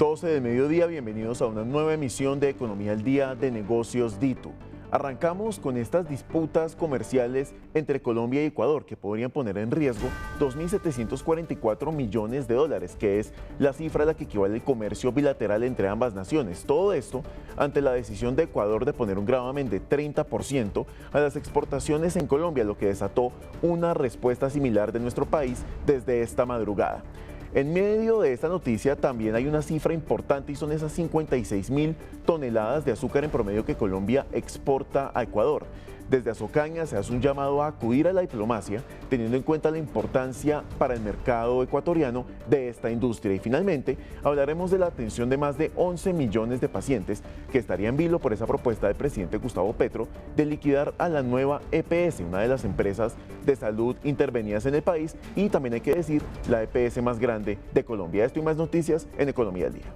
12 del mediodía, bienvenidos a una nueva emisión de Economía al Día de Negocios Dito. Arrancamos con estas disputas comerciales entre Colombia y Ecuador que podrían poner en riesgo 2.744 millones de dólares, que es la cifra a la que equivale el comercio bilateral entre ambas naciones. Todo esto ante la decisión de Ecuador de poner un gravamen de 30% a las exportaciones en Colombia, lo que desató una respuesta similar de nuestro país desde esta madrugada. En medio de esta noticia también hay una cifra importante y son esas 56.000 toneladas de azúcar en promedio que Colombia exporta a Ecuador. Desde Azocaña se hace un llamado a acudir a la diplomacia, teniendo en cuenta la importancia para el mercado ecuatoriano de esta industria. Y finalmente, hablaremos de la atención de más de 11 millones de pacientes que estarían en vilo por esa propuesta del presidente Gustavo Petro de liquidar a la nueva EPS, una de las empresas de salud intervenidas en el país y también hay que decir la EPS más grande de Colombia. Esto y más noticias en Economía al Día.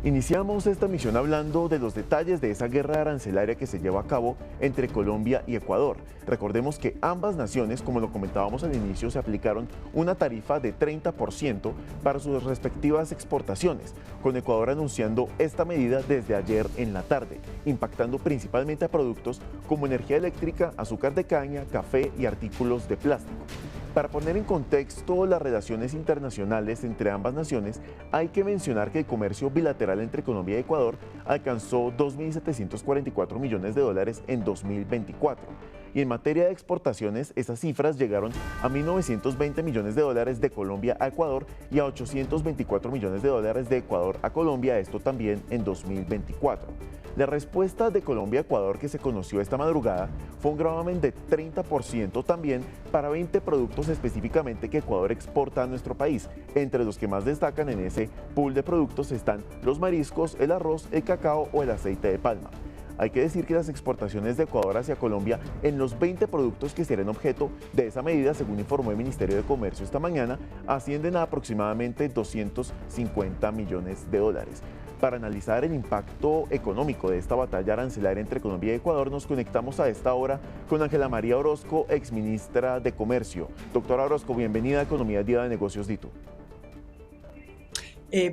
Iniciamos esta misión hablando de los detalles de esa guerra arancelaria que se lleva a cabo entre Colombia y Ecuador. Recordemos que ambas naciones, como lo comentábamos al inicio, se aplicaron una tarifa de 30% para sus respectivas exportaciones, con Ecuador anunciando esta medida desde ayer en la tarde, impactando principalmente a productos como energía eléctrica, azúcar de caña, café y artículos de plástico. Para poner en contexto las relaciones internacionales entre ambas naciones, hay que mencionar que el comercio bilateral entre Colombia y Ecuador alcanzó 2.744 millones de dólares en 2024. Y en materia de exportaciones, esas cifras llegaron a 1.920 millones de dólares de Colombia a Ecuador y a 824 millones de dólares de Ecuador a Colombia, esto también en 2024. La respuesta de Colombia a Ecuador que se conoció esta madrugada fue un gravamen de 30% también para 20 productos específicamente que Ecuador exporta a nuestro país. Entre los que más destacan en ese pool de productos están los mariscos, el arroz, el cacao o el aceite de palma. Hay que decir que las exportaciones de Ecuador hacia Colombia en los 20 productos que serán objeto de esa medida, según informó el Ministerio de Comercio esta mañana, ascienden a aproximadamente 250 millones de dólares. Para analizar el impacto económico de esta batalla arancelaria entre Colombia y Ecuador, nos conectamos a esta hora con Ángela María Orozco, exministra de Comercio. Doctora Orozco, bienvenida a Economía al Día de Negocios Dito.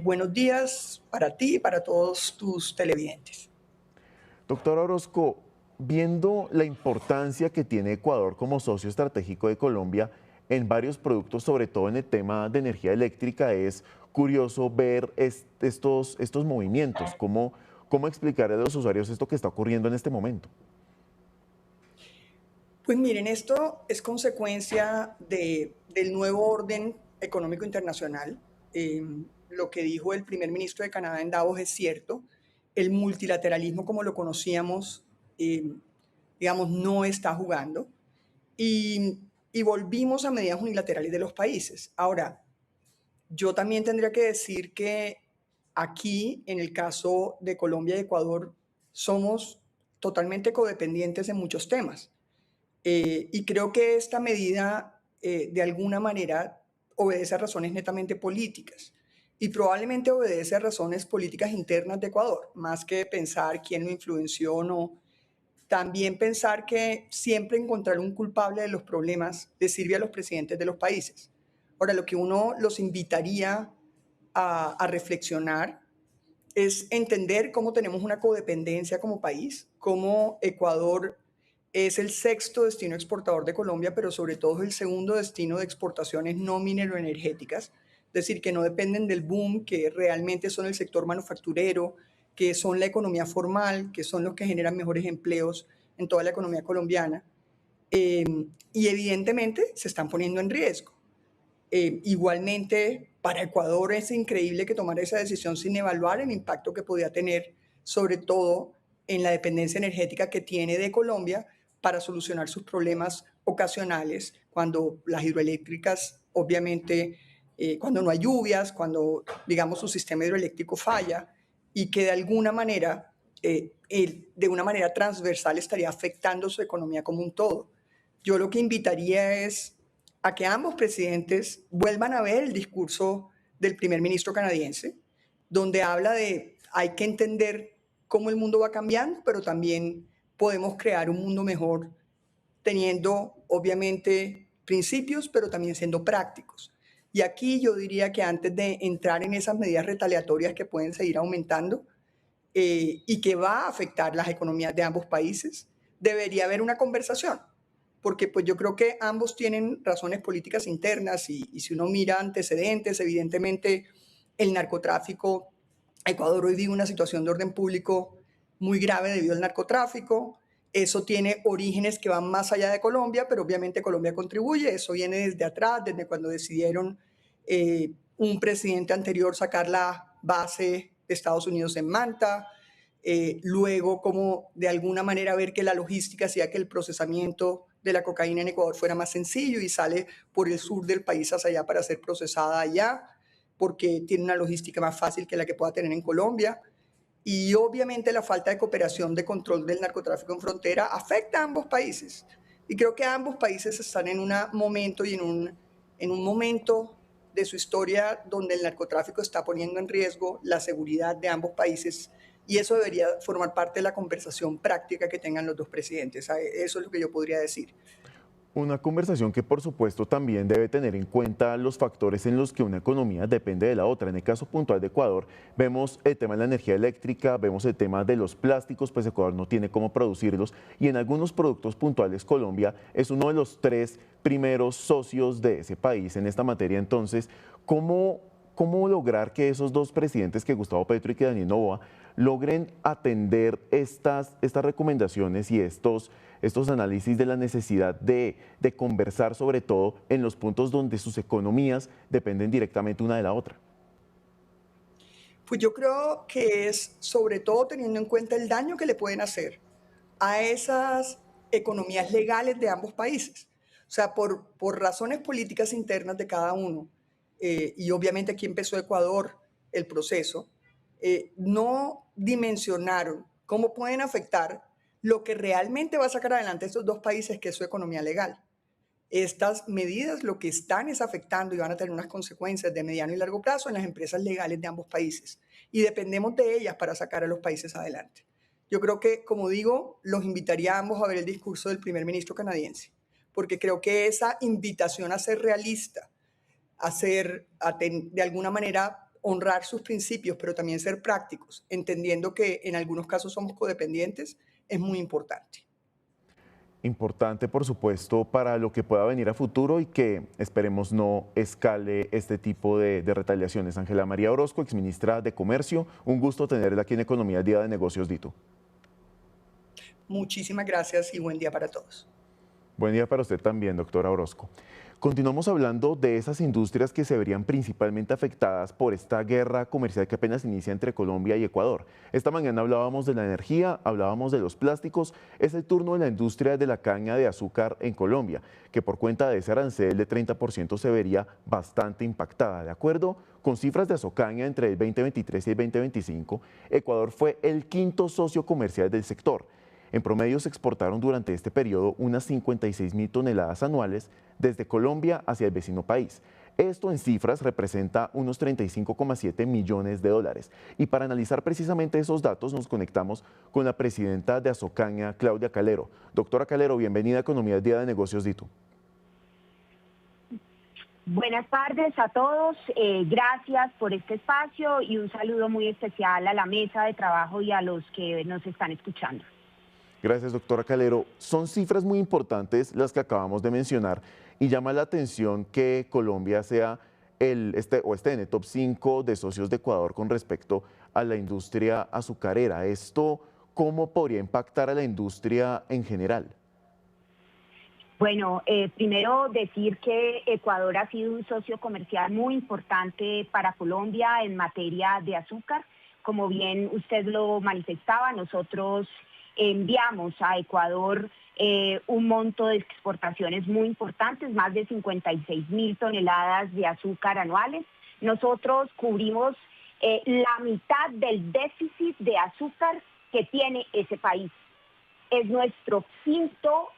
Buenos días para ti y para todos tus televidentes. Doctora Orozco, viendo la importancia que tiene Ecuador como socio estratégico de Colombia en varios productos, sobre todo en el tema de energía eléctrica, es curioso ver estos movimientos. ¿Cómo explicar a los usuarios esto que está ocurriendo en este momento? Pues miren, esto es consecuencia del nuevo orden económico internacional. Lo que dijo el primer ministro de Canadá en Davos es cierto. El multilateralismo como lo conocíamos, digamos, no está jugando. Y volvimos a medidas unilaterales de los países. Ahora, yo también tendría que decir que aquí, en el caso de Colombia y Ecuador, somos totalmente codependientes en muchos temas. Y creo que esta medida, de alguna manera, obedece a razones netamente políticas. Y probablemente obedece a razones políticas internas de Ecuador, más que pensar quién lo influenció o no. También pensar que siempre encontrar un culpable de los problemas le sirve a los presidentes de los países. Ahora, lo que uno los invitaría a reflexionar es entender cómo tenemos una codependencia como país, cómo Ecuador es el sexto destino exportador de Colombia, pero sobre todo es el segundo destino de exportaciones no mineroenergéticas, es decir, que no dependen del boom, que realmente son el sector manufacturero, que son la economía formal, que son los que generan mejores empleos en toda la economía colombiana. Y evidentemente se están poniendo en riesgo. Igualmente, para Ecuador es increíble que tomara esa decisión sin evaluar el impacto que podía tener, sobre todo en la dependencia energética que tiene de Colombia para solucionar sus problemas ocasionales, cuando las hidroeléctricas, obviamente, cuando no hay lluvias, cuando, digamos, su sistema hidroeléctrico falla y que de alguna manera, de una manera transversal estaría afectando su economía como un todo. Yo lo que invitaría es a que ambos presidentes vuelvan a ver el discurso del primer ministro canadiense, donde habla de hay que entender cómo el mundo va cambiando, pero también podemos crear un mundo mejor teniendo, obviamente, principios, pero también siendo prácticos. Y aquí yo diría que antes de entrar en esas medidas retaliatorias que pueden seguir aumentando y que va a afectar las economías de ambos países, debería haber una conversación, porque pues yo creo que ambos tienen razones políticas internas y si uno mira antecedentes, evidentemente el narcotráfico, Ecuador hoy vive una situación de orden público muy grave debido al narcotráfico. Eso tiene orígenes que van más allá de Colombia, pero obviamente Colombia contribuye. Eso viene desde atrás, desde cuando decidieron un presidente anterior sacar la base de Estados Unidos en Manta. Luego, como de alguna manera ver que la logística hacía que el procesamiento de la cocaína en Ecuador fuera más sencillo y sale por el sur del país hacia allá para ser procesada allá, porque tiene una logística más fácil que la que pueda tener en Colombia. Y obviamente la falta de cooperación de control del narcotráfico en frontera afecta a ambos países. Y creo que ambos países están en un momento y en un momento de su historia donde el narcotráfico está poniendo en riesgo la seguridad de ambos países y eso debería formar parte de la conversación práctica que tengan los dos presidentes. Eso es lo que yo podría decir. Una conversación que por supuesto también debe tener en cuenta los factores en los que una economía depende de la otra. En el caso puntual de Ecuador, vemos el tema de la energía eléctrica, vemos el tema de los plásticos, pues Ecuador no tiene cómo producirlos y en algunos productos puntuales Colombia es uno de los 3 primeros socios de ese país en esta materia. Entonces, ¿cómo lograr que esos dos presidentes, que Gustavo Petro y que Daniel Noboa, logren atender estas recomendaciones y estos análisis de la necesidad de conversar, sobre todo en los puntos donde sus economías dependen directamente una de la otra? Pues yo creo que es sobre todo teniendo en cuenta el daño que le pueden hacer a esas economías legales de ambos países. O sea, por razones políticas internas de cada uno, y obviamente aquí empezó Ecuador el proceso, no dimensionaron cómo pueden afectar lo que realmente va a sacar adelante estos dos países, que es su economía legal. Estas medidas lo que están es afectando y van a tener unas consecuencias de mediano y largo plazo en las empresas legales de ambos países y dependemos de ellas para sacar a los países adelante. Yo creo que, como digo, los invitaría a ambos a ver el discurso del primer ministro canadiense, porque creo que esa invitación a ser realista, de alguna manera honrar sus principios, pero también ser prácticos, entendiendo que en algunos casos somos codependientes, es muy importante. Importante, por supuesto, para lo que pueda venir a futuro y que esperemos no escale este tipo de retaliaciones. Ángela María Orozco, exministra de Comercio, un gusto tenerla aquí en Economía al Día de Negocios, Dito. Muchísimas gracias y buen día para todos. Buen día para usted también, doctora Orozco. Continuamos hablando de esas industrias que se verían principalmente afectadas por esta guerra comercial que apenas inicia entre Colombia y Ecuador. Esta mañana hablábamos de la energía, hablábamos de los plásticos. Es el turno de la industria de la caña de azúcar en Colombia, que por cuenta de ese arancel de 30% se vería bastante impactada. De acuerdo con cifras de Asocaña entre el 2023 y el 2025, Ecuador fue el quinto socio comercial del sector. En promedio se exportaron durante este periodo unas 56.000 toneladas anuales desde Colombia hacia el vecino país. Esto en cifras representa unos 35,7 millones de dólares. Y para analizar precisamente esos datos nos conectamos con la presidenta de Asocaña, Claudia Calero. Doctora Calero, bienvenida a Economía del Día de Negocios, Dito. Buenas tardes a todos, gracias por este espacio y un saludo muy especial a la mesa de trabajo y a los que nos están escuchando. Gracias, doctora Calero. Son cifras muy importantes las que acabamos de mencionar y llama la atención que Colombia sea esté en el top 5 de socios de Ecuador con respecto a la industria azucarera. ¿Esto cómo podría impactar a la industria en general? Bueno, primero decir que Ecuador ha sido un socio comercial muy importante para Colombia en materia de azúcar. Como bien usted lo manifestaba, nosotros enviamos a Ecuador un monto de exportaciones muy importantes, más de 56.000 toneladas de azúcar anuales. Nosotros cubrimos la mitad del déficit de azúcar que tiene ese país. Es nuestro quinto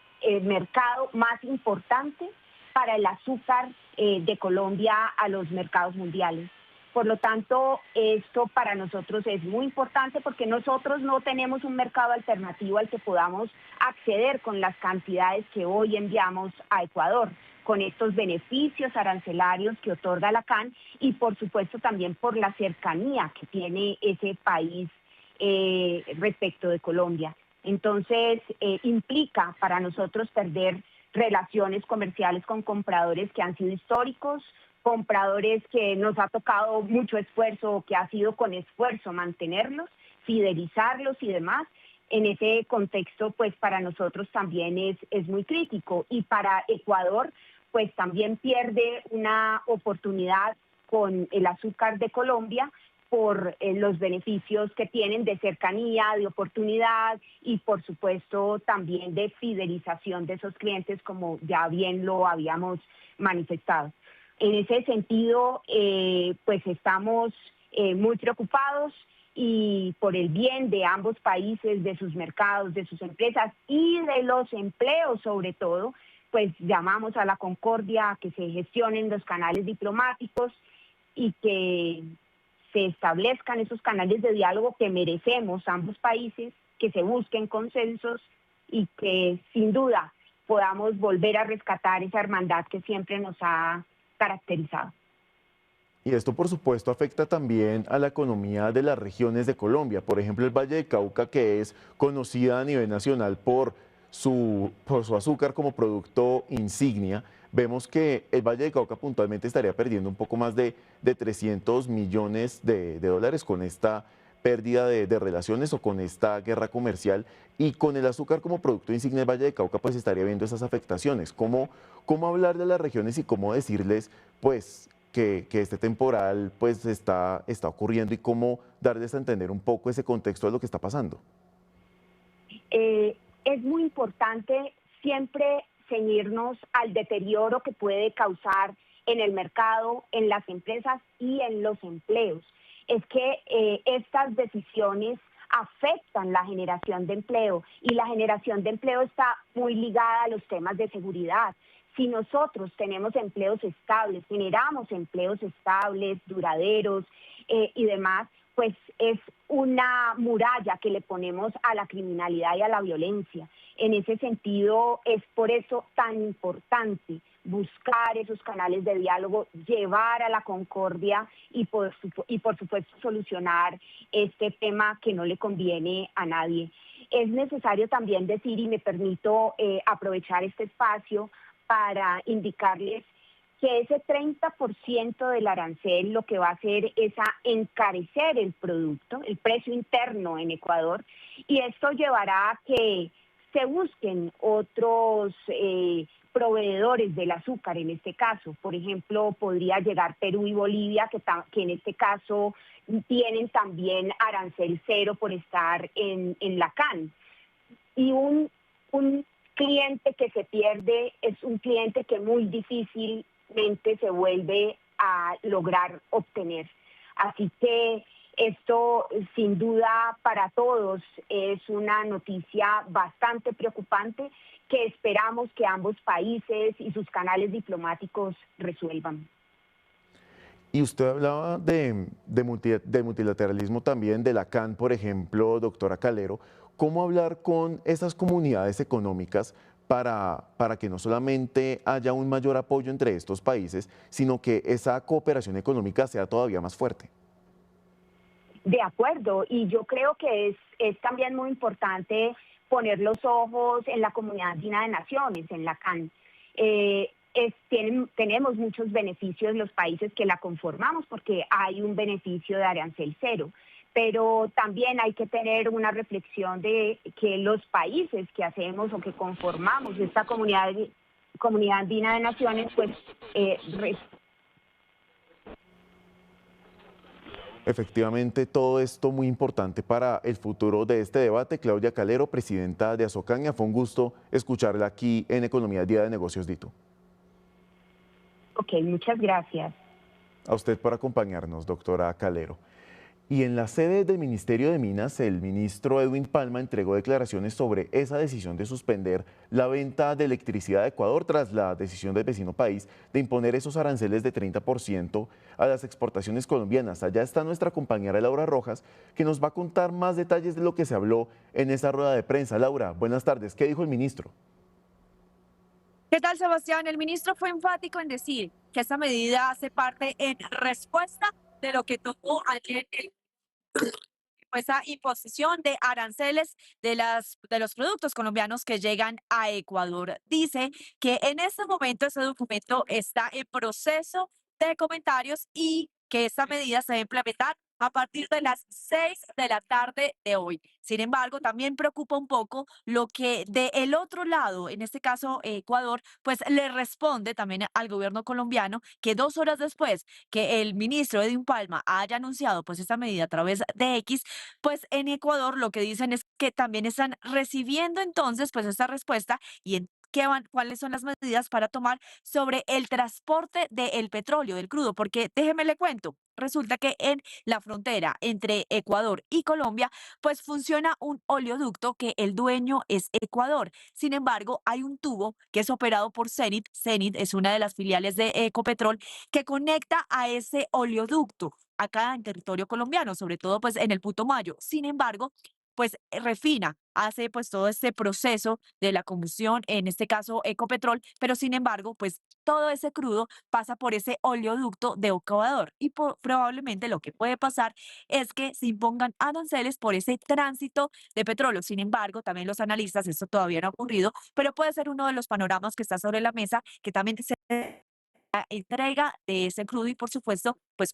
mercado más importante para el azúcar de Colombia a los mercados mundiales. Por lo tanto, esto para nosotros es muy importante porque nosotros no tenemos un mercado alternativo al que podamos acceder con las cantidades que hoy enviamos a Ecuador, con estos beneficios arancelarios que otorga la CAN y por supuesto también por la cercanía que tiene ese país respecto de Colombia. Entonces, implica para nosotros perder relaciones comerciales con compradores que han sido históricos, compradores que nos ha tocado mucho esfuerzo, que ha sido con esfuerzo mantenerlos, fidelizarlos y demás. En ese contexto, pues para nosotros también es muy crítico y para Ecuador, pues también pierde una oportunidad con el azúcar de Colombia por los beneficios que tienen de cercanía, de oportunidad y por supuesto también de fidelización de esos clientes, como ya bien lo habíamos manifestado. En ese sentido, pues estamos muy preocupados y por el bien de ambos países, de sus mercados, de sus empresas y de los empleos sobre todo, pues llamamos a la concordia, a que se gestionen los canales diplomáticos y que se establezcan esos canales de diálogo que merecemos ambos países, que se busquen consensos y que sin duda podamos volver a rescatar esa hermandad que siempre nos ha caracterizado. Y esto, por supuesto, afecta también a la economía de las regiones de Colombia. Por ejemplo, el Valle del Cauca, que es conocida a nivel nacional por su azúcar como producto insignia. Vemos que el Valle del Cauca puntualmente estaría perdiendo un poco más de 300 millones de dólares con esta pérdida de relaciones o con esta guerra comercial, y con el azúcar como producto insignia del Valle del Cauca pues estaría viendo esas afectaciones. ¿Cómo hablar de las regiones y cómo decirles pues que este temporal pues está ocurriendo y cómo darles a entender un poco ese contexto de lo que está pasando? Es muy importante siempre ceñirnos al deterioro que puede causar en el mercado, en las empresas y en los empleos. Es que estas decisiones afectan la generación de empleo y la generación de empleo está muy ligada a los temas de seguridad. Si nosotros tenemos empleos estables, generamos empleos estables, duraderos y demás, pues es una muralla que le ponemos a la criminalidad y a la violencia. En ese sentido, es por eso tan importante buscar esos canales de diálogo, llevar a la concordia y por supuesto solucionar este tema que no le conviene a nadie. Es necesario también decir, y me permito aprovechar este espacio para indicarles que ese 30% del arancel lo que va a hacer es a encarecer el producto, el precio interno en Ecuador, y esto llevará a que se busquen otros proveedores del azúcar en este caso. Por ejemplo, podría llegar Perú y Bolivia, que en este caso tienen también arancel cero por estar en la CAN. Y un cliente que se pierde es un cliente que muy difícilmente se vuelve a lograr obtener. Así que esto sin duda para todos es una noticia bastante preocupante que esperamos que ambos países y sus canales diplomáticos resuelvan. Y usted hablaba de multilateralismo también, de la CAN, por ejemplo, doctora Calero. ¿Cómo hablar con esas comunidades económicas para que no solamente haya un mayor apoyo entre estos países, sino que esa cooperación económica sea todavía más fuerte? De acuerdo, y yo creo que es también muy importante poner los ojos en la Comunidad Andina de Naciones, en la CAN. Tenemos muchos beneficios los países que la conformamos porque hay un beneficio de arancel cero, pero también hay que tener una reflexión de que los países que hacemos o que conformamos esta Comunidad Andina de Naciones, pues Efectivamente, todo esto muy importante para el futuro de este debate. Claudia Calero, presidenta de Azocaña, fue un gusto escucharla aquí en Economía Día de Negocios Dito. Ok, muchas gracias. A usted por acompañarnos, doctora Calero. Y en la sede del Ministerio de Minas, el ministro Edwin Palma entregó declaraciones sobre esa decisión de suspender la venta de electricidad a Ecuador tras la decisión del vecino país de imponer esos aranceles de 30% a las exportaciones colombianas. Allá está nuestra compañera Laura Rojas, que nos va a contar más detalles de lo que se habló en esa rueda de prensa. Laura, buenas tardes. ¿Qué dijo el ministro? ¿Qué tal, Sebastián? El ministro fue enfático en decir que esta medida hace parte en respuesta de lo que tuvo ayer esa imposición de aranceles de los productos colombianos que llegan a Ecuador. Dice que en este momento ese documento está en proceso de comentarios y que esta medida se va a implementar a partir de las 6 de la tarde de hoy. Sin embargo, también preocupa un poco lo que del otro lado, en este caso Ecuador, pues le responde también al gobierno colombiano que 2 horas después que el ministro Edwin Palma haya anunciado pues esta medida a través de X, pues en Ecuador lo que dicen es que también están recibiendo entonces pues esta respuesta y en qué van, cuáles son las medidas para tomar sobre el transporte del petróleo, del crudo, porque déjeme le cuento, resulta que en la frontera entre Ecuador y Colombia, pues funciona un oleoducto que el dueño es Ecuador. Sin embargo, hay un tubo que es operado por Cenit. Cenit es una de las filiales de Ecopetrol que conecta a ese oleoducto acá en territorio colombiano, sobre todo pues en el Putumayo. Sin embargo, pues refina, hace pues todo este proceso de la combustión, en este caso Ecopetrol, pero sin embargo, pues todo ese crudo pasa por ese oleoducto de Ecuador y probablemente lo que puede pasar es que se impongan aranceles por ese tránsito de petróleo. Sin embargo, también los analistas, esto todavía no ha ocurrido, pero puede ser uno de los panoramas que está sobre la mesa, que también se entrega de ese crudo y por supuesto, pues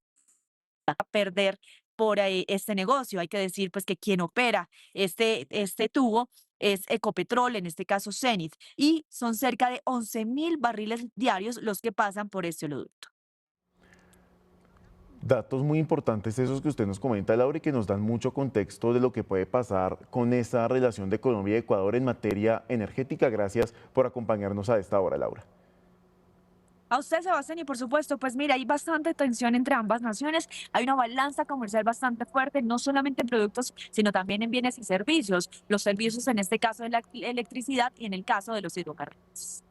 a perder por ahí este negocio. Hay que decir pues que quien opera este tubo es Ecopetrol, en este caso Cenit, y son cerca de 11.000 barriles diarios los que pasan por este oleoducto. Datos muy importantes esos que usted nos comenta, Laura, y que nos dan mucho contexto de lo que puede pasar con esa relación de Colombia y Ecuador en materia energética. Gracias por acompañarnos a esta hora, Laura. A usted, Sebastián, y por supuesto, pues mira, hay bastante tensión entre ambas naciones, hay una balanza comercial bastante fuerte, no solamente en productos, sino también en bienes y servicios. Los servicios, en este caso, de la electricidad y en el caso de los hidrocarburos.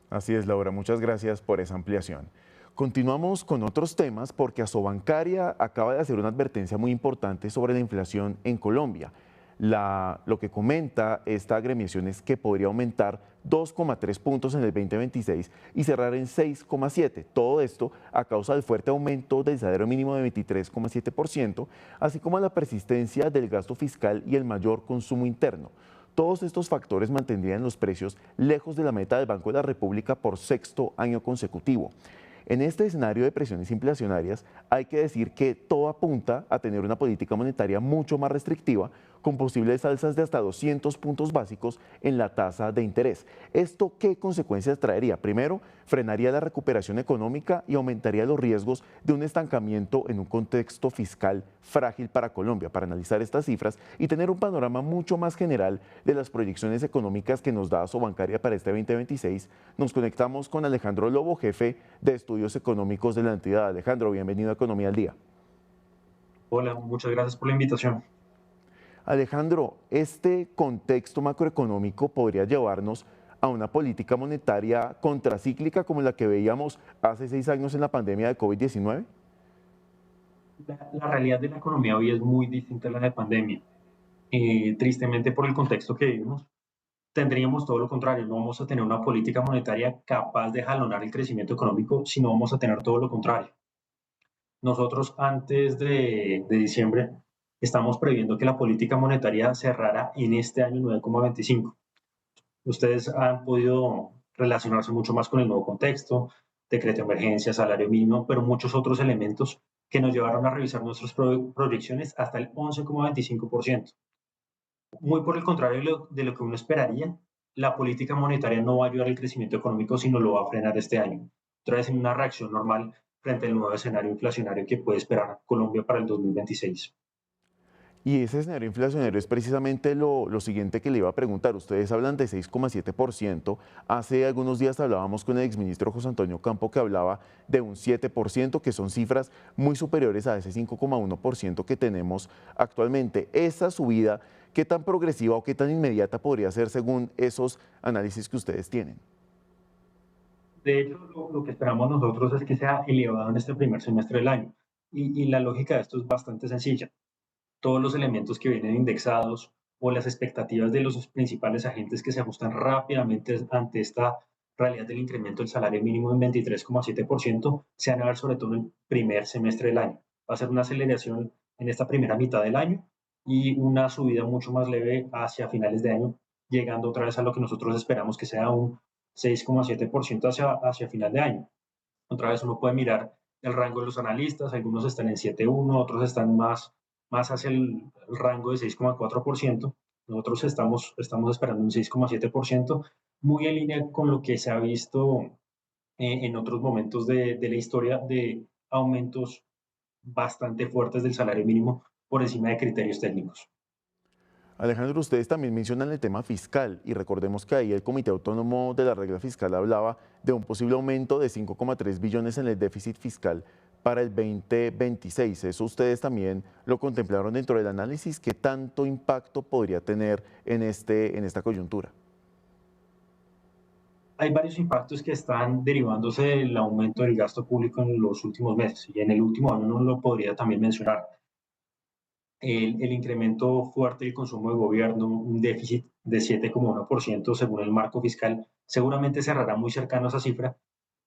Así es, Laura, muchas gracias por esa ampliación. Continuamos con otros temas porque Asobancaria acaba de hacer una advertencia muy importante sobre la inflación en Colombia. Lo que comenta esta agremiación es que podría aumentar 2,3 puntos en el 2026 y cerrar en 6,7. Todo esto a causa del fuerte aumento del salario mínimo de 23,7%, así como la persistencia del gasto fiscal y el mayor consumo interno. Todos estos factores mantendrían los precios lejos de la meta del Banco de la República por sexto año consecutivo. En este escenario de presiones inflacionarias, hay que decir que todo apunta a tener una política monetaria mucho más restrictiva, con posibles alzas de hasta 200 puntos básicos en la tasa de interés. ¿Esto qué consecuencias traería? Primero, frenaría la recuperación económica y aumentaría los riesgos de un estancamiento en un contexto fiscal frágil para Colombia. Para analizar estas cifras y tener un panorama mucho más general de las proyecciones económicas que nos da Asobancaria para este 2026, nos conectamos con Alejandro Lobo, jefe de estudios económicos de la entidad. Alejandro, bienvenido a Economía al Día. Hola, muchas gracias por la invitación. Alejandro, este contexto macroeconómico podría llevarnos a una política monetaria contracíclica como la que veíamos hace 6 años en la pandemia de COVID-19. La realidad de la economía hoy es muy distinta a la de pandemia. Tristemente, por el contexto que vivimos, tendríamos todo lo contrario. No vamos a tener una política monetaria capaz de jalonar el crecimiento económico, sino vamos a tener todo lo contrario. Nosotros antes de diciembre estamos previendo que la política monetaria cerrara en este año 9,25. Ustedes han podido relacionarse mucho más con el nuevo contexto, decreto de emergencia, salario mínimo, pero muchos otros elementos que nos llevaron a revisar nuestras proyecciones hasta el 11,25%. Muy por el contrario de lo que uno esperaría, la política monetaria no va a ayudar al crecimiento económico, sino lo va a frenar este año. Otra vez en una reacción normal frente al nuevo escenario inflacionario que puede esperar Colombia para el 2026. Y ese escenario inflacionario es precisamente lo siguiente que le iba a preguntar. Ustedes hablan de 6,7%. Hace algunos días hablábamos con el exministro José Antonio Campo que hablaba de un 7%, que son cifras muy superiores a ese 5,1% que tenemos actualmente. Esa subida, ¿qué tan progresiva o qué tan inmediata podría ser según esos análisis que ustedes tienen? De hecho, lo que esperamos nosotros es que sea elevado en este primer semestre del año. Y la lógica de esto es bastante sencilla. Todos los elementos que vienen indexados o las expectativas de los principales agentes que se ajustan rápidamente ante esta realidad del incremento del salario mínimo en 23,7% se van a ver sobre todo en el primer semestre del año. Va a ser una aceleración en esta primera mitad del año y una subida mucho más leve hacia finales de año, llegando otra vez a lo que nosotros esperamos que sea un 6,7% hacia final de año. Otra vez uno puede mirar el rango de los analistas, algunos están en 7,1, otros están más hacia el rango de 6,4%. Nosotros estamos esperando un 6,7%, muy en línea con lo que se ha visto en otros momentos de la historia de aumentos bastante fuertes del salario mínimo por encima de criterios técnicos. Alejandro, ustedes también mencionan el tema fiscal y recordemos que ahí el Comité Autónomo de la Regla Fiscal hablaba de un posible aumento de 5,3 billones en el déficit fiscal para el 2026. Eso ustedes también lo contemplaron dentro del análisis. ¿Qué tanto impacto podría tener en esta coyuntura? Hay varios impactos que están derivándose del aumento del gasto público en los últimos meses y en el último año uno lo podría también mencionar. El incremento fuerte del consumo de gobierno, un déficit de 7,1% según el marco fiscal, seguramente cerrará muy cercano a esa cifra,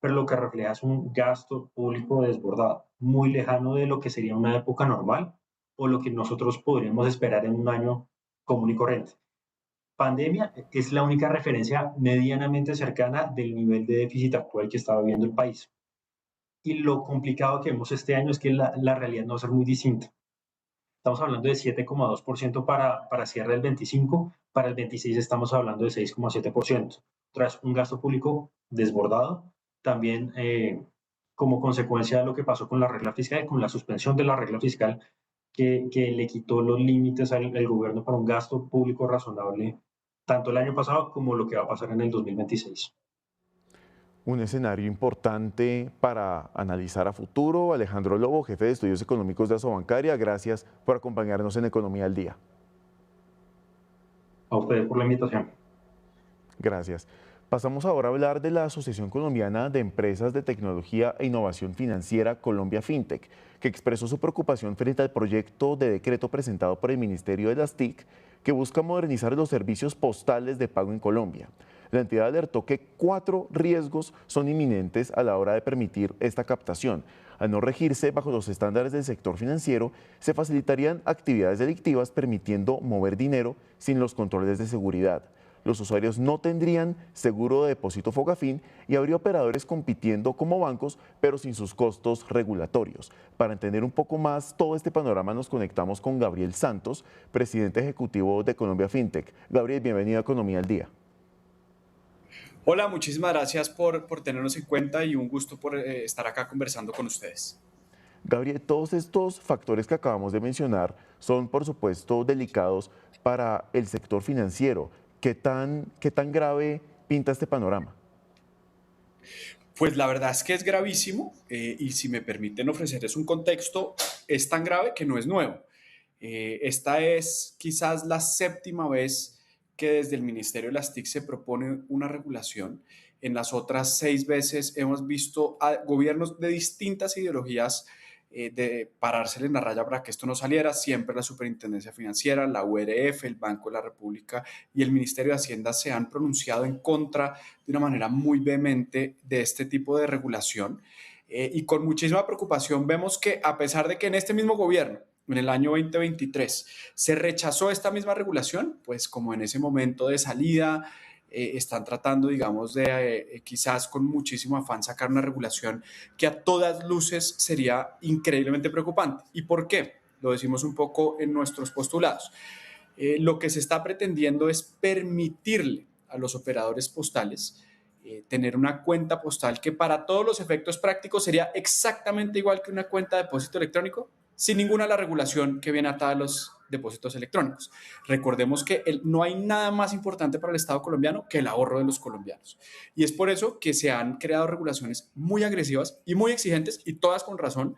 pero lo que refleja es un gasto público desbordado, muy lejano de lo que sería una época normal o lo que nosotros podríamos esperar en un año común y corriente. Pandemia es la única referencia medianamente cercana del nivel de déficit actual que está viviendo el país. Y lo complicado que vemos este año es que la realidad no va a ser muy distinta. Estamos hablando de 7,2% para cierre del 25, para el 26 estamos hablando de 6,7%. Tras un gasto público desbordado, también como consecuencia de lo que pasó con la regla fiscal, con la suspensión de la regla fiscal, que le quitó los límites al gobierno para un gasto público razonable, tanto el año pasado como lo que va a pasar en el 2026. Un escenario importante para analizar a futuro. Alejandro Lobo, jefe de estudios económicos de Asobancaria, gracias por acompañarnos en Economía al Día. A ustedes por la invitación. Gracias. Pasamos ahora a hablar de la Asociación Colombiana de Empresas de Tecnología e Innovación Financiera Colombia FinTech, que expresó su preocupación frente al proyecto de decreto presentado por el Ministerio de las TIC que busca modernizar los servicios postales de pago en Colombia. La entidad alertó que 4 riesgos son inminentes a la hora de permitir esta captación. Al no regirse bajo los estándares del sector financiero, se facilitarían actividades delictivas permitiendo mover dinero sin los controles de seguridad. Los usuarios no tendrían seguro de depósito Fogafín y habría operadores compitiendo como bancos, pero sin sus costos regulatorios. Para entender un poco más todo este panorama, nos conectamos con Gabriel Santos, presidente ejecutivo de Colombia FinTech. Gabriel, bienvenido a Economía al Día. Hola, muchísimas gracias por tenernos en cuenta y un gusto por estar acá conversando con ustedes. Gabriel, todos estos factores que acabamos de mencionar son, por supuesto, delicados para el sector financiero. ¿Qué tan grave pinta este panorama? Pues la verdad es que es gravísimo y si me permiten ofrecerles un contexto, es tan grave que no es nuevo. Esta es quizás la 7ª vez que desde el Ministerio de las TIC se propone una regulación. En las otras 6 veces hemos visto a gobiernos de distintas ideologías de parársele en la raya para que esto no saliera. Siempre la Superintendencia Financiera, la URF, el Banco de la República y el Ministerio de Hacienda se han pronunciado en contra de una manera muy vehemente de este tipo de regulación. Y con muchísima preocupación vemos que a pesar de que en este mismo gobierno, en el año 2023, se rechazó esta misma regulación, pues como en ese momento de salida están tratando, digamos, de quizás con muchísimo afán sacar una regulación que a todas luces sería increíblemente preocupante. ¿Y por qué? Lo decimos un poco en nuestros postulados. Lo que se está pretendiendo es permitirle a los operadores postales tener una cuenta postal que para todos los efectos prácticos sería exactamente igual que una cuenta de depósito electrónico, sin ninguna de la regulación que viene atada depósitos electrónicos. Recordemos que no hay nada más importante para el Estado colombiano que el ahorro de los colombianos. Y es por eso que se han creado regulaciones muy agresivas y muy exigentes, y todas con razón,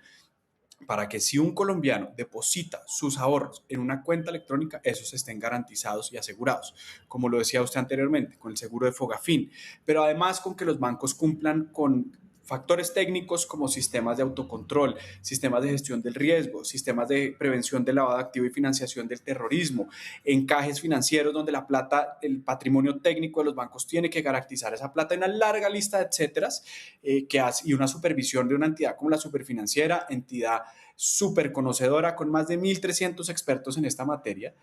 para que si un colombiano deposita sus ahorros en una cuenta electrónica, esos estén garantizados y asegurados, como lo decía usted anteriormente, con el seguro de Fogafín, pero además con que los bancos cumplan con factores técnicos como sistemas de autocontrol, sistemas de gestión del riesgo, sistemas de prevención del lavado de activo y financiación del terrorismo, encajes financieros donde la plata, el patrimonio técnico de los bancos tiene que garantizar esa plata, una larga lista de etcéteras, y una supervisión de una entidad como la Superfinanciera, entidad súper conocedora con más de 1.300 expertos en esta materia.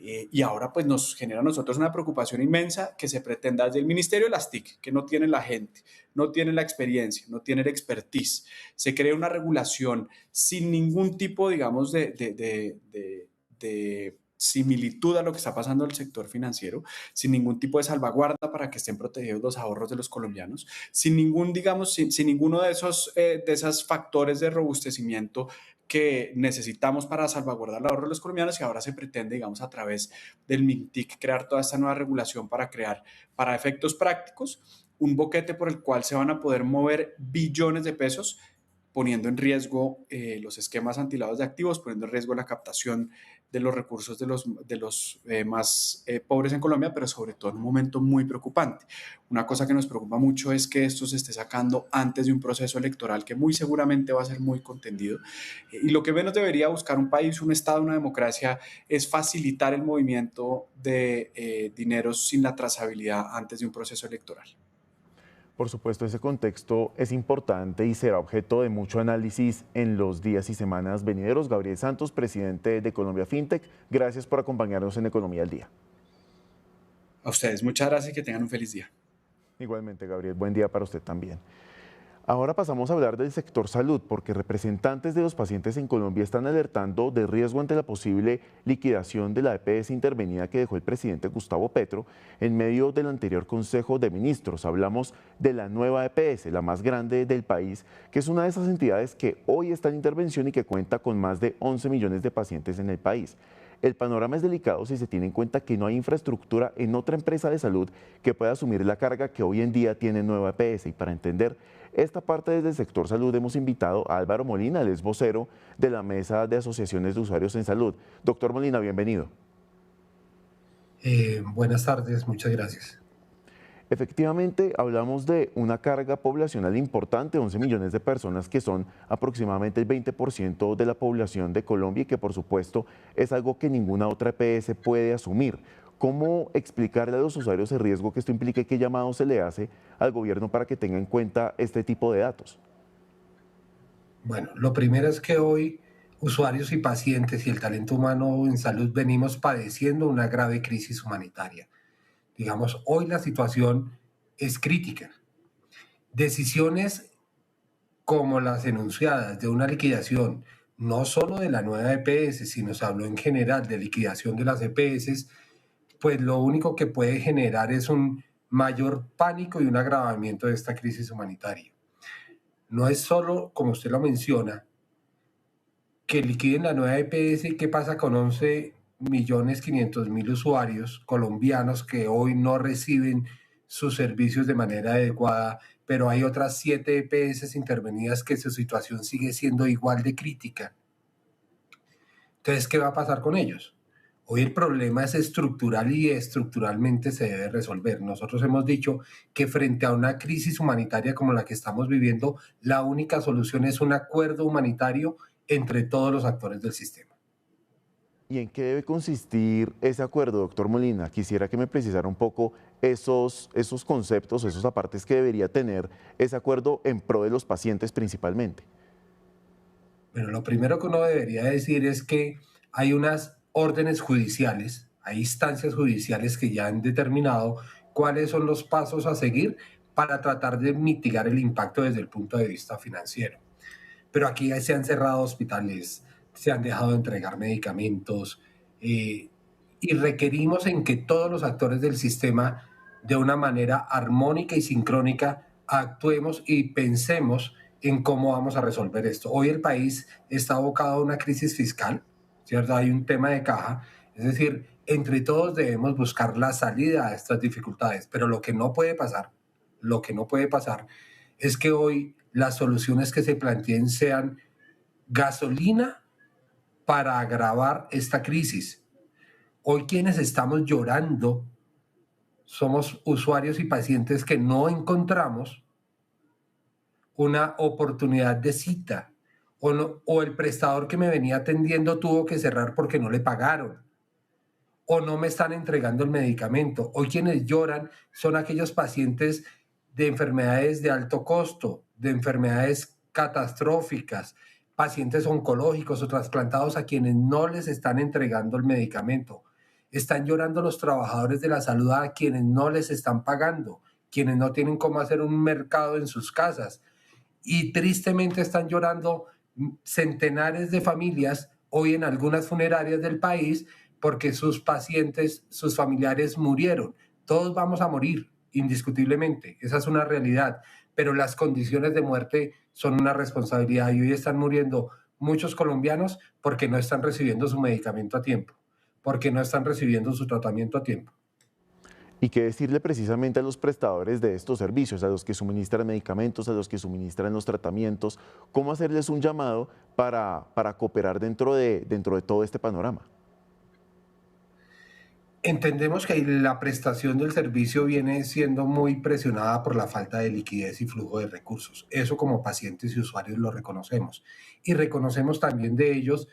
Y ahora pues nos genera a nosotros una preocupación inmensa que se pretenda desde el Ministerio de las TIC, que no tiene la gente, no tiene la experiencia, no tiene el expertise. Se crea una regulación sin ningún tipo, digamos, de similitud a lo que está pasando en el sector financiero, sin ningún tipo de salvaguarda para que estén protegidos los ahorros de los colombianos, sin ningún, digamos, sin ninguno de esos factores de robustecimiento que necesitamos para salvaguardar el ahorro de los colombianos, y ahora se pretende, digamos, a través del MINTIC crear toda esta nueva regulación para crear, para efectos prácticos, un boquete por el cual se van a poder mover billones de pesos, poniendo en riesgo los esquemas antilavos de activos, poniendo en riesgo la captación de los recursos de los más pobres en Colombia, pero sobre todo en un momento muy preocupante. Una cosa que nos preocupa mucho es que esto se esté sacando antes de un proceso electoral que muy seguramente va a ser muy contendido. Y lo que menos debería buscar un país, un Estado, una democracia, es facilitar el movimiento de dineros sin la trazabilidad antes de un proceso electoral. Por supuesto, ese contexto es importante y será objeto de mucho análisis en los días y semanas venideros. Gabriel Santos, presidente de Colombia FinTech, gracias por acompañarnos en Economía al Día. A ustedes, muchas gracias y que tengan un feliz día. Igualmente, Gabriel, buen día para usted también. Ahora pasamos a hablar del sector salud, porque representantes de los pacientes en Colombia están alertando de riesgo ante la posible liquidación de la EPS intervenida que dejó el presidente Gustavo Petro en medio del anterior Consejo de Ministros. Hablamos de la nueva EPS, la más grande del país, que es una de esas entidades que hoy está en intervención y que cuenta con más de 11 millones de pacientes en el país. El panorama es delicado si se tiene en cuenta que no hay infraestructura en otra empresa de salud que pueda asumir la carga que hoy en día tiene nueva EPS. Y para entender esta parte desde el sector salud hemos invitado a Álvaro Molina, él es vocero de la Mesa de Asociaciones de Usuarios en Salud. Doctor Molina, bienvenido. Buenas tardes, muchas gracias. Efectivamente, hablamos de una carga poblacional importante, 11 millones de personas que son aproximadamente el 20% de la población de Colombia y que por supuesto es algo que ninguna otra EPS puede asumir. ¿Cómo explicarle a los usuarios el riesgo que esto implica y qué llamado se le hace al gobierno para que tenga en cuenta este tipo de datos? Bueno, lo primero es que hoy usuarios y pacientes y el talento humano en salud venimos padeciendo una grave crisis humanitaria. Digamos, hoy la situación es crítica. Decisiones como las enunciadas de una liquidación, no solo de la nueva EPS, sino se habló en general de liquidación de las EPS, pues lo único que puede generar es un mayor pánico y un agravamiento de esta crisis humanitaria. No es solo, como usted lo menciona, que liquiden la nueva EPS y qué pasa con 11.500.000 usuarios colombianos que hoy no reciben sus servicios de manera adecuada, pero hay otras 7 EPS intervenidas que su situación sigue siendo igual de crítica. Entonces, ¿qué va a pasar con ellos? Hoy el problema es estructural y estructuralmente se debe resolver. Nosotros hemos dicho que frente a una crisis humanitaria como la que estamos viviendo, la única solución es un acuerdo humanitario entre todos los actores del sistema. ¿Y en qué debe consistir ese acuerdo, doctor Molina? Quisiera que me precisara un poco esos conceptos, esos apartes que debería tener ese acuerdo en pro de los pacientes principalmente. Bueno, lo primero que uno debería decir es que hay unas órdenes judiciales, hay instancias judiciales que ya han determinado cuáles son los pasos a seguir para tratar de mitigar el impacto desde el punto de vista financiero. Pero aquí se han cerrado hospitales, se han dejado de entregar medicamentos y requerimos en que todos los actores del sistema de una manera armónica y sincrónica actuemos y pensemos en cómo vamos a resolver esto. Hoy el país está abocado a una crisis fiscal, ¿cierto? Hay un tema de caja, es decir, entre todos debemos buscar la salida a estas dificultades, pero lo que no puede pasar es que hoy las soluciones que se planteen sean gasolina para agravar esta crisis. Hoy quienes estamos llorando somos usuarios y pacientes que no encontramos una oportunidad de cita o el prestador que me venía atendiendo tuvo que cerrar porque no le pagaron o no me están entregando el medicamento. Hoy quienes lloran son aquellos pacientes de enfermedades de alto costo, de enfermedades catastróficas, pacientes oncológicos o trasplantados a quienes no les están entregando el medicamento. Están llorando los trabajadores de la salud a quienes no les están pagando, quienes no tienen cómo hacer un mercado en sus casas. Y tristemente están llorando centenares de familias hoy en algunas funerarias del país porque sus pacientes, sus familiares murieron. Todos vamos a morir, indiscutiblemente, esa es una realidad, pero las condiciones de muerte son una responsabilidad y hoy están muriendo muchos colombianos porque no están recibiendo su medicamento a tiempo, porque no están recibiendo su tratamiento a tiempo. ¿Y qué decirle precisamente a los prestadores de estos servicios, a los que suministran medicamentos, a los que suministran los tratamientos? ¿Cómo hacerles un llamado para cooperar dentro de todo este panorama? Entendemos que la prestación del servicio viene siendo muy presionada por la falta de liquidez y flujo de recursos. Eso como pacientes y usuarios lo reconocemos. Y reconocemos también de ellos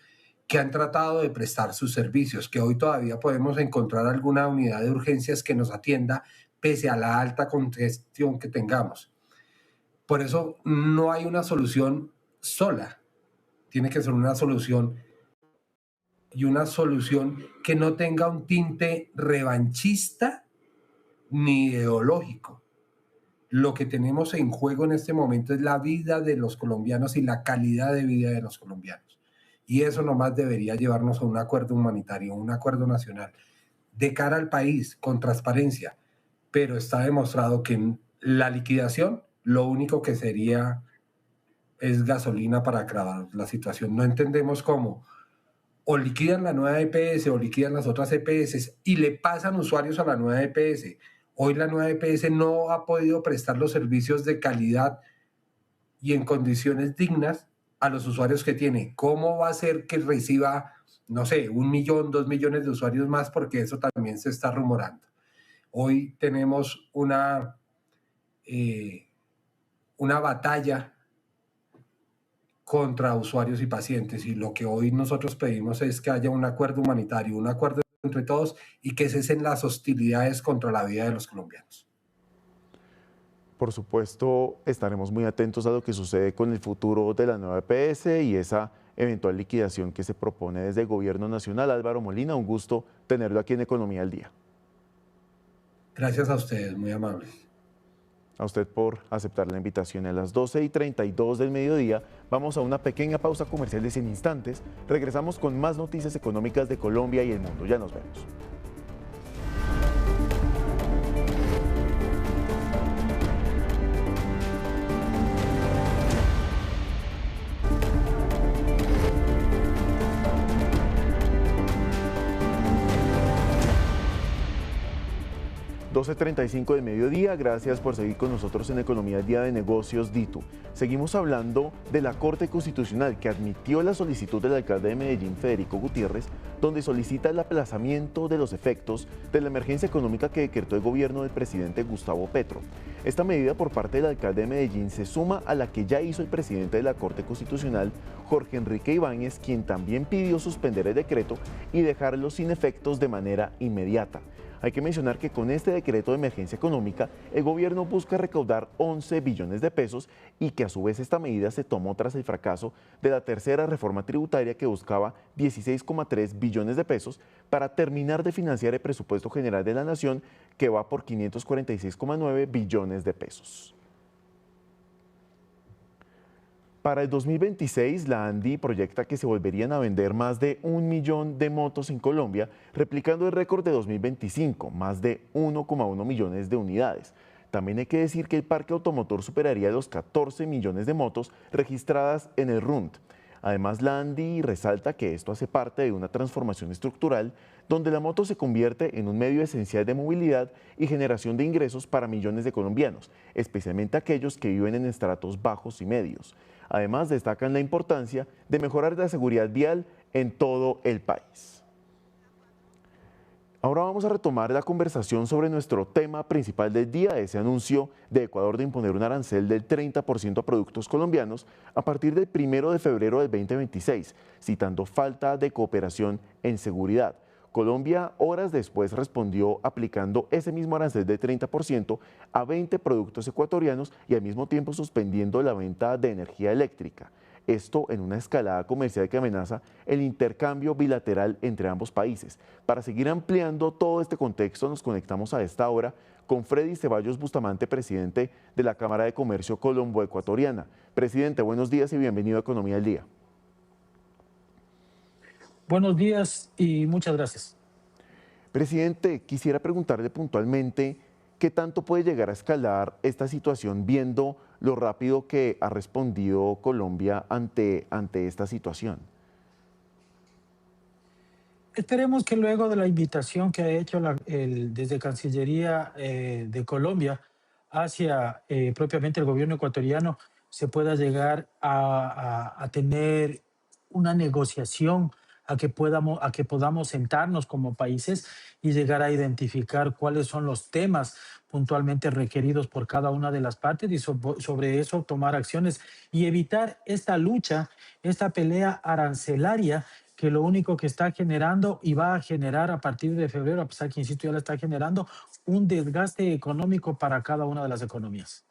que han tratado de prestar sus servicios, que hoy todavía podemos encontrar alguna unidad de urgencias que nos atienda pese a la alta congestión que tengamos. Por eso no hay una solución sola, tiene que ser una solución y una solución que no tenga un tinte revanchista ni ideológico. Lo que tenemos en juego en este momento es la vida de los colombianos y la calidad de vida de los colombianos. Y eso nomás debería llevarnos a un acuerdo humanitario, un acuerdo nacional, de cara al país, con transparencia. Pero está demostrado que en la liquidación lo único que sería es gasolina para agravar la situación. No entendemos cómo o liquidan la nueva EPS o liquidan las otras EPS y le pasan usuarios a la nueva EPS. Hoy la nueva EPS no ha podido prestar los servicios de calidad y en condiciones dignas a los usuarios que tiene. ¿Cómo va a ser que reciba, no sé, 1 millón, 2 millones de usuarios más? Porque eso también se está rumorando. Hoy tenemos una batalla contra usuarios y pacientes y lo que hoy nosotros pedimos es que haya un acuerdo humanitario, un acuerdo entre todos y que cesen las hostilidades contra la vida de los colombianos. Por supuesto, estaremos muy atentos a lo que sucede con el futuro de la nueva EPS y esa eventual liquidación que se propone desde el Gobierno Nacional. Álvaro Molina, un gusto tenerlo aquí en Economía al Día. Gracias a ustedes, muy amables. A usted por aceptar la invitación. A las 12:32 del mediodía vamos a una pequeña pausa comercial de 100 instantes. Regresamos con más noticias económicas de Colombia y el mundo. Ya nos vemos. (12:35 del mediodía). Gracias por seguir con nosotros en Economía al Día de Negocios DITU. Seguimos hablando de la Corte Constitucional que admitió la solicitud del alcalde de Medellín, Federico Gutiérrez, donde solicita el aplazamiento de los efectos de la emergencia económica que decretó el gobierno del presidente Gustavo Petro. Esta medida por parte del alcalde de Medellín se suma a la que ya hizo el presidente de la Corte Constitucional, Jorge Enrique Ibáñez, quien también pidió suspender el decreto y dejarlo sin efectos de manera inmediata. Hay que mencionar que con este decreto de emergencia económica, el gobierno busca recaudar 11 billones de pesos y que a su vez esta medida se tomó tras el fracaso de la tercera reforma tributaria que buscaba 16,3 billones de pesos para terminar de financiar el presupuesto general de la nación, que va por 546,9 billones de pesos. Para el 2026, la ANDI proyecta que se volverían a vender más de 1 millón de motos en Colombia, replicando el récord de 2025, más de 1,1 millones de unidades. También hay que decir que el parque automotor superaría los 14 millones de motos registradas en el RUNT. Además, la ANDI resalta que esto hace parte de una transformación estructural donde la moto se convierte en un medio esencial de movilidad y generación de ingresos para millones de colombianos, especialmente aquellos que viven en estratos bajos y medios. Además, destacan la importancia de mejorar la seguridad vial en todo el país. Ahora vamos a retomar la conversación sobre nuestro tema principal del día, ese anuncio de Ecuador de imponer un arancel del 30% a productos colombianos a partir del 1 de febrero del 2026, citando falta de cooperación en seguridad. Colombia horas después respondió aplicando ese mismo arancel del 30% a 20 productos ecuatorianos y al mismo tiempo suspendiendo la venta de energía eléctrica. Esto en una escalada comercial que amenaza el intercambio bilateral entre ambos países. Para seguir ampliando todo este contexto, nos conectamos a esta hora con Freddy Ceballos Bustamante, presidente de la Cámara de Comercio Colombo-Ecuatoriana. Presidente, buenos días y bienvenido a Economía del Día. Buenos días y muchas gracias. Presidente, quisiera preguntarle puntualmente qué tanto puede llegar a escalar esta situación viendo lo rápido que ha respondido Colombia ante esta situación. Esperemos que luego de la invitación que ha hecho desde Cancillería de Colombia hacia propiamente el gobierno ecuatoriano se pueda llegar a tener una negociación, a que podamos sentarnos como países y llegar a identificar cuáles son los temas puntualmente requeridos por cada una de las partes y sobre eso tomar acciones y evitar esta lucha, esta pelea arancelaria que lo único que está generando y va a generar a partir de febrero, a pesar que, insisto, ya la está generando, un desgaste económico para cada una de las economías.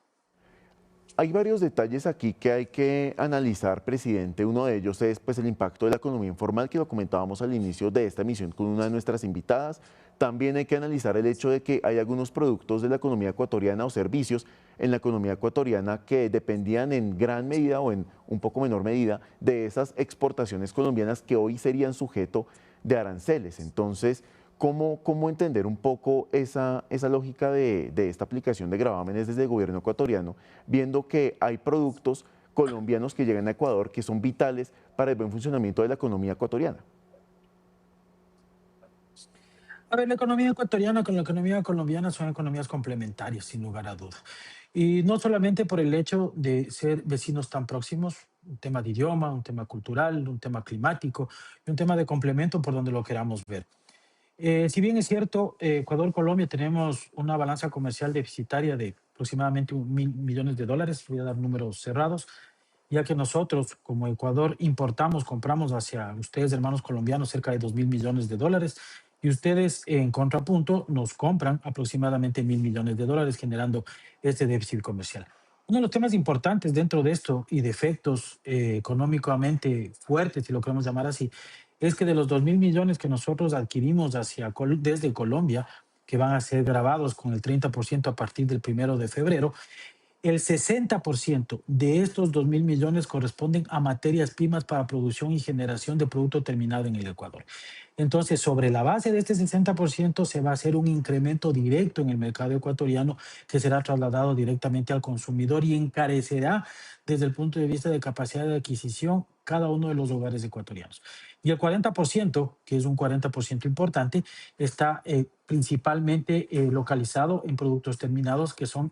Hay varios detalles aquí que hay que analizar, presidente. Uno de ellos es pues, el impacto de la economía informal, que lo comentábamos al inicio de esta emisión con una de nuestras invitadas. También hay que analizar el hecho de que hay algunos productos de la economía ecuatoriana o servicios en la economía ecuatoriana que dependían en gran medida o en un poco menor medida de esas exportaciones colombianas que hoy serían sujeto de aranceles. Entonces, ¿cómo entender un poco esa lógica de esta aplicación de gravámenes desde el gobierno ecuatoriano, viendo que hay productos colombianos que llegan a Ecuador que son vitales para el buen funcionamiento de la economía ecuatoriana? A ver, la economía ecuatoriana con la economía colombiana son economías complementarias, sin lugar a duda. Y no solamente por el hecho de ser vecinos tan próximos, un tema de idioma, un tema cultural, un tema climático y un tema de complemento por donde lo queramos ver. Si bien es cierto, Ecuador-Colombia tenemos una balanza comercial deficitaria de aproximadamente 1.000 millones de dólares, voy a dar números cerrados, ya que nosotros como Ecuador compramos hacia ustedes, hermanos colombianos, cerca de 2.000 millones de dólares y ustedes en contrapunto nos compran aproximadamente 1.000 millones de dólares, generando este déficit comercial. Uno de los temas importantes dentro de esto y de efectos económicamente fuertes, si lo queremos llamar así, es que de los 2.000 millones que nosotros adquirimos desde Colombia, que van a ser grabados con el 30% a partir del 1 de febrero, el 60% de estos 2.000 millones corresponden a materias primas para producción y generación de producto terminado en el Ecuador. Entonces, sobre la base de este 60% se va a hacer un incremento directo en el mercado ecuatoriano que será trasladado directamente al consumidor y encarecerá desde el punto de vista de capacidad de adquisición cada uno de los hogares ecuatorianos. Y el 40%, que es un 40% importante, está principalmente localizado en productos terminados que son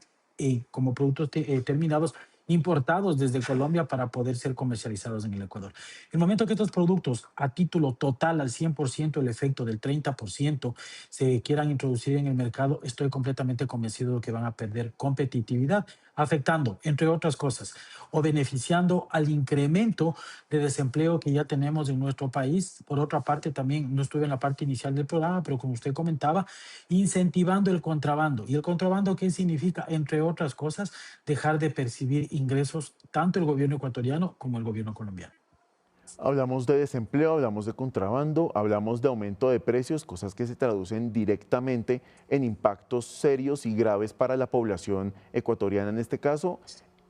como productos terminados importados desde Colombia para poder ser comercializados en el Ecuador. El momento que estos productos a título total al 100%, el efecto del 30%, se quieran introducir en el mercado, estoy completamente convencido de que van a perder competitividad, afectando, entre otras cosas, o beneficiando al incremento de desempleo que ya tenemos en nuestro país. Por otra parte, también, no estuve en la parte inicial del programa, pero como usted comentaba, incentivando el contrabando. ¿Y el contrabando qué significa? Entre otras cosas, dejar de percibir ingresos tanto el gobierno ecuatoriano como el gobierno colombiano. Hablamos de desempleo, hablamos de contrabando, hablamos de aumento de precios, cosas que se traducen directamente en impactos serios y graves para la población ecuatoriana en este caso.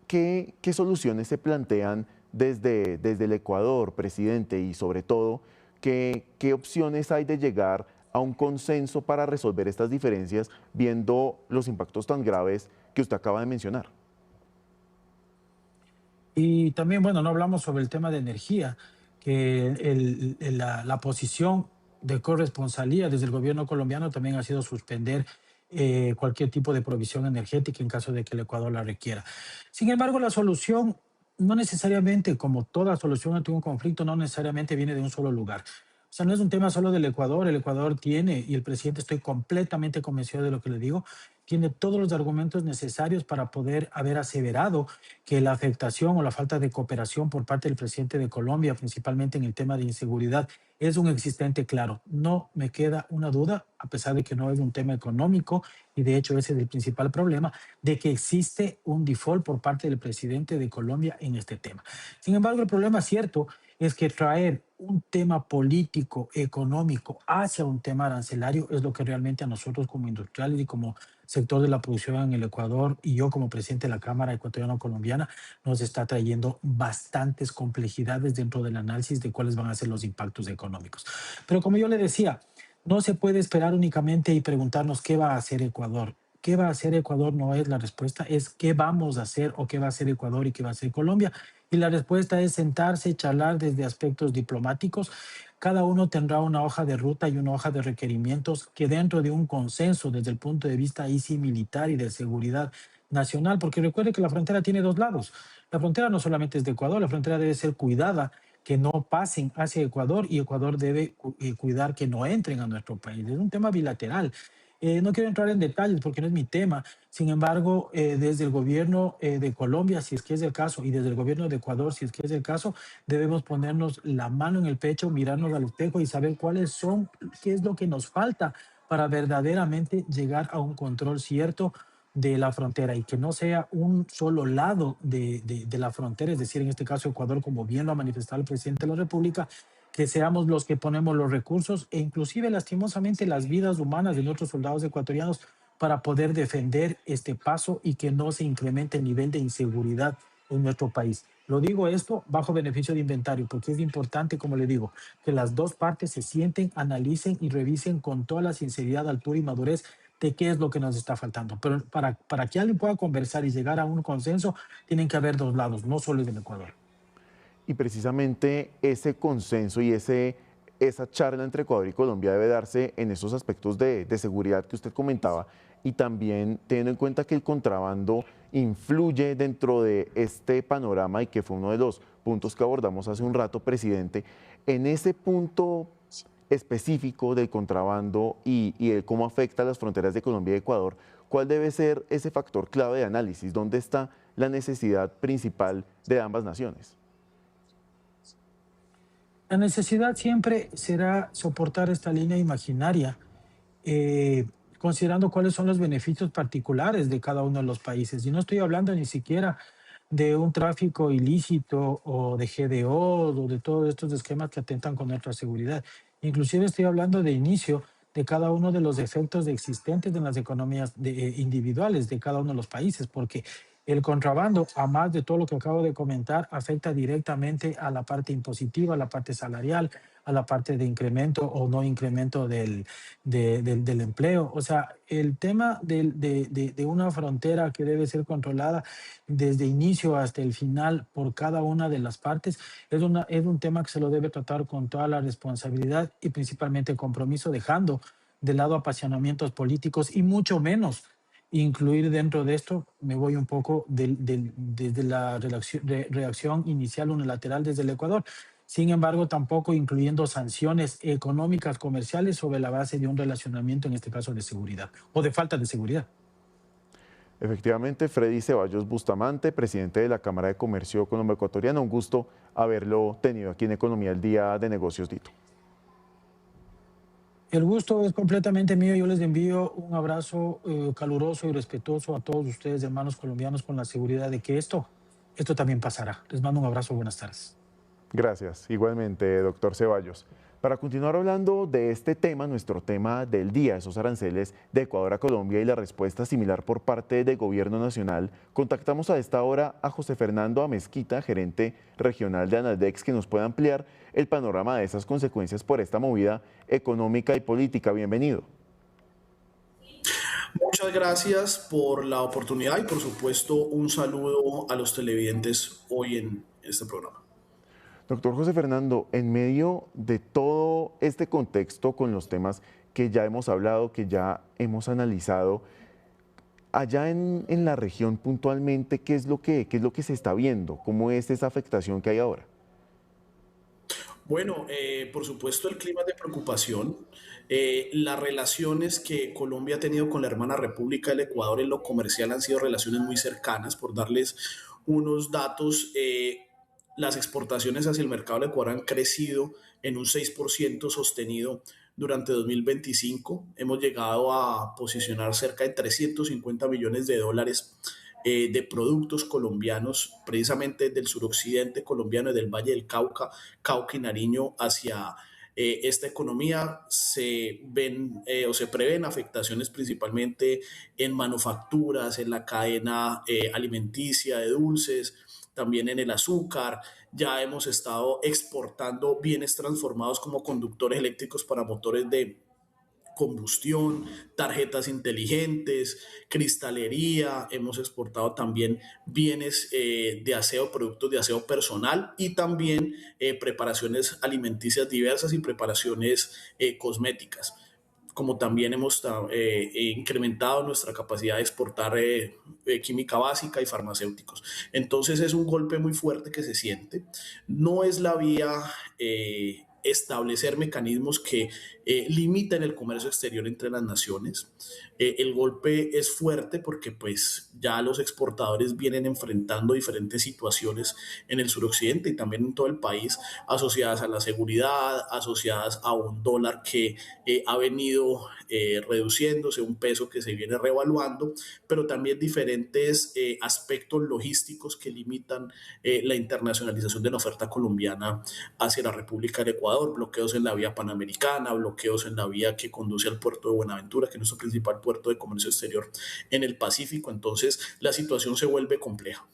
¿Qué soluciones se plantean desde el Ecuador, presidente? Y sobre todo, ¿qué opciones hay de llegar a un consenso para resolver estas diferencias, viendo los impactos tan graves que usted acaba de mencionar? Y también, bueno, no hablamos sobre el tema de energía, que la posición de corresponsalía desde el gobierno colombiano también ha sido suspender cualquier tipo de provisión energética en caso de que el Ecuador la requiera. Sin embargo, la solución no necesariamente, como toda solución ante un conflicto, no necesariamente viene de un solo lugar. O sea, no es un tema solo del Ecuador. El Ecuador tiene, y el presidente, estoy completamente convencido de lo que le digo, tiene todos los argumentos necesarios para poder haber aseverado que la afectación o la falta de cooperación por parte del presidente de Colombia, principalmente en el tema de inseguridad, es un existente claro. No me queda una duda, a pesar de que no es un tema económico, y de hecho ese es el principal problema, de que existe un default por parte del presidente de Colombia en este tema. Sin embargo, el problema cierto es que traer un tema político, económico, hacia un tema arancelario es lo que realmente a nosotros como industriales y como sector de la producción en el Ecuador y yo como presidente de la Cámara Ecuatoriano-Colombiana nos está trayendo bastantes complejidades dentro del análisis de cuáles van a ser los impactos económicos. Pero como yo le decía, no se puede esperar únicamente y preguntarnos qué va a hacer Ecuador. ¿Qué va a hacer Ecuador? No es la respuesta, es qué vamos a hacer o qué va a hacer Ecuador y qué va a hacer Colombia. Y la respuesta es sentarse, charlar desde aspectos diplomáticos. Cada uno tendrá una hoja de ruta y una hoja de requerimientos que dentro de un consenso desde el punto de vista ahí sí militar y de seguridad nacional, porque recuerde que la frontera tiene dos lados. La frontera no solamente es de Ecuador, la frontera debe ser cuidada, que no pasen hacia Ecuador y Ecuador debe cuidar que no entren a nuestro país. Es un tema bilateral. No quiero entrar en detalles porque no es mi tema. Sin embargo, desde el gobierno de Colombia, si es que es el caso, y desde el gobierno de Ecuador, si es que es el caso, debemos ponernos la mano en el pecho, mirarnos al espejo y saber cuáles son, qué es lo que nos falta para verdaderamente llegar a un control cierto de la frontera y que no sea un solo lado de la frontera, es decir, en este caso Ecuador, como bien lo ha manifestado el presidente de la República, que seamos los que ponemos los recursos e inclusive lastimosamente las vidas humanas de nuestros soldados ecuatorianos para poder defender este paso y que no se incremente el nivel de inseguridad en nuestro país. Lo digo esto bajo beneficio de inventario, porque es importante, como le digo, que las dos partes se sienten, analicen y revisen con toda la sinceridad, altura y madurez de qué es lo que nos está faltando. Pero para que alguien pueda conversar y llegar a un consenso, tienen que haber dos lados, no solo el del Ecuador. Y precisamente ese consenso y esa charla entre Ecuador y Colombia debe darse en esos aspectos de seguridad que usted comentaba y también teniendo en cuenta que el contrabando influye dentro de este panorama y que fue uno de los puntos que abordamos hace un rato, presidente, en ese punto específico del contrabando y de cómo afecta a las fronteras de Colombia y Ecuador, ¿cuál debe ser ese factor clave de análisis? ¿Dónde está la necesidad principal de ambas naciones? La necesidad siempre será soportar esta línea imaginaria, considerando cuáles son los beneficios particulares de cada uno de los países. Y no estoy hablando ni siquiera de un tráfico ilícito o de GDO o de todos estos esquemas que atentan con nuestra seguridad. Inclusive estoy hablando de inicio de cada uno de los efectos existentes en las economías individuales de cada uno de los países, porque el contrabando, a más de todo lo que acabo de comentar, afecta directamente a la parte impositiva, a la parte salarial, a la parte de incremento o no incremento del empleo. O sea, el tema de una frontera que debe ser controlada desde inicio hasta el final por cada una de las partes es un tema que se lo debe tratar con toda la responsabilidad y principalmente compromiso, dejando de lado apasionamientos políticos y mucho menos incluir dentro de esto, me voy un poco desde la reacción inicial unilateral desde el Ecuador. Sin embargo, tampoco incluyendo sanciones económicas, comerciales sobre la base de un relacionamiento, en este caso de seguridad o de falta de seguridad. Efectivamente, Freddy Ceballos Bustamante, presidente de la Cámara de Comercio Colombo-Ecuatoriana, un gusto haberlo tenido aquí en Economía al Día de Negocios, Dito. El gusto es completamente mío. Yo les envío un abrazo caluroso y respetuoso a todos ustedes, hermanos colombianos, con la seguridad de que esto también pasará. Les mando un abrazo. Buenas tardes. Gracias. Igualmente, doctor Ceballos. Para continuar hablando de este tema, nuestro tema del día, esos aranceles de Ecuador a Colombia y la respuesta similar por parte del Gobierno Nacional, contactamos a esta hora a José Fernando Amezquita, gerente regional de Analdex, que nos puede ampliar el panorama de esas consecuencias por esta movida económica y política. Bienvenido. Muchas muchas gracias por la oportunidad y por supuesto un saludo a los televidentes hoy en este programa. Doctor José Fernando, en medio de todo este contexto con los temas que ya hemos hablado, que ya hemos analizado, allá en la región puntualmente, ¿qué es lo que se está viendo? ¿Cómo es esa afectación que hay ahora? Bueno, por supuesto el clima es de preocupación. Las relaciones que Colombia ha tenido con la hermana República del Ecuador en lo comercial han sido relaciones muy cercanas. Por darles unos datos, las exportaciones hacia el mercado del Ecuador han crecido en un 6% sostenido durante 2025. Hemos llegado a posicionar cerca de 350 millones de dólares de productos colombianos, precisamente del suroccidente colombiano y del Valle del Cauca, Cauca y Nariño hacia esta economía. Se ven o se prevén afectaciones principalmente en manufacturas, en la cadena alimenticia de dulces, también en el azúcar. Ya hemos estado exportando bienes transformados como conductores eléctricos para motores de combustión, tarjetas inteligentes, cristalería. Hemos exportado también bienes de aseo, productos de aseo personal y también preparaciones alimenticias diversas y preparaciones cosméticas. Como también hemos incrementado nuestra capacidad de exportar química básica y farmacéuticos. Entonces es un golpe muy fuerte que se siente. No es la vía establecer mecanismos que limiten el comercio exterior entre las naciones. El golpe es fuerte porque pues ya los exportadores vienen enfrentando diferentes situaciones en el suroccidente y también en todo el país, asociadas a la seguridad, asociadas a un dólar que ha venido reduciéndose, un peso que se viene revaluando, pero también diferentes aspectos logísticos que limitan la internacionalización de la oferta colombiana hacia la República del Ecuador, bloqueos en la vía panamericana, bloqueos en la vía que conduce al puerto de Buenaventura, que es nuestro principal puerto de comercio exterior en el Pacífico. Entonces la situación se vuelve compleja.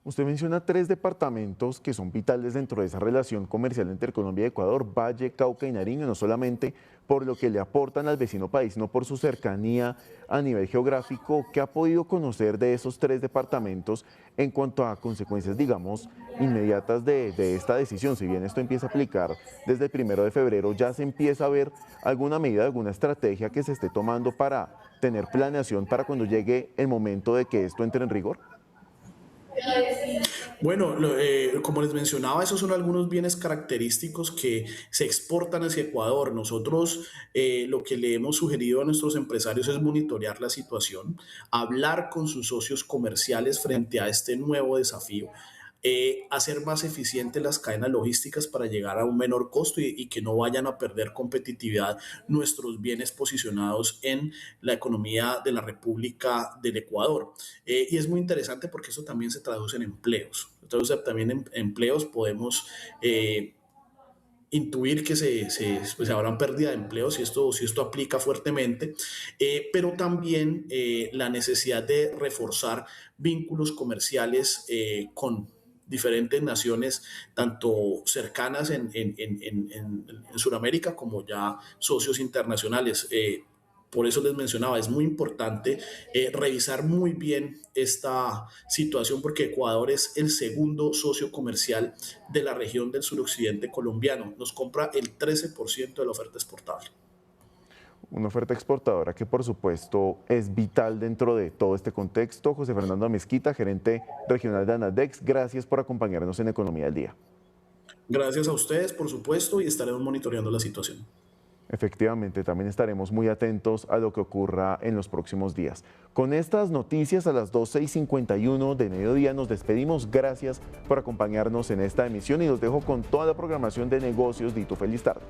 Usted menciona 3 departamentos que son vitales dentro de esa relación comercial entre Colombia y Ecuador: Valle, Cauca y Nariño, no solamente por lo que le aportan al vecino país, sino por su cercanía a nivel geográfico. ¿Qué ha podido conocer de esos 3 departamentos en cuanto a consecuencias, digamos, inmediatas de esta decisión? Si bien esto empieza a aplicar desde el 1 de febrero, ¿ya se empieza a ver alguna medida, alguna estrategia que se esté tomando para tener planeación para cuando llegue el momento de que esto entre en rigor? Bueno, como les mencionaba, esos son algunos bienes característicos que se exportan hacia Ecuador. Nosotros lo que le hemos sugerido a nuestros empresarios es monitorear la situación, hablar con sus socios comerciales frente a este nuevo desafío, hacer más eficientes las cadenas logísticas para llegar a un menor costo y que no vayan a perder competitividad nuestros bienes posicionados en la economía de la República del Ecuador. Y es muy interesante porque eso también se traduce en empleos. Entonces también en empleos podemos intuir que pues habrán pérdida de empleos si esto aplica fuertemente, pero también la necesidad de reforzar vínculos comerciales con diferentes naciones, tanto cercanas en Sudamérica como ya socios internacionales. Por eso les mencionaba, es muy importante revisar muy bien esta situación porque Ecuador es el segundo socio comercial de la región del suroccidente colombiano. Nos compra el 13% de la oferta exportable. Una oferta exportadora que por supuesto es vital dentro de todo este contexto. José Fernando Amezquita, gerente regional de Anadex, gracias por acompañarnos en Economía del Día. Gracias a ustedes, por supuesto, y estaremos monitoreando la situación. Efectivamente, también estaremos muy atentos a lo que ocurra en los próximos días. Con estas noticias a las 12:51 de mediodía nos despedimos. Gracias por acompañarnos en esta emisión y los dejo con toda la programación de Negocios Dito. Feliz tarde.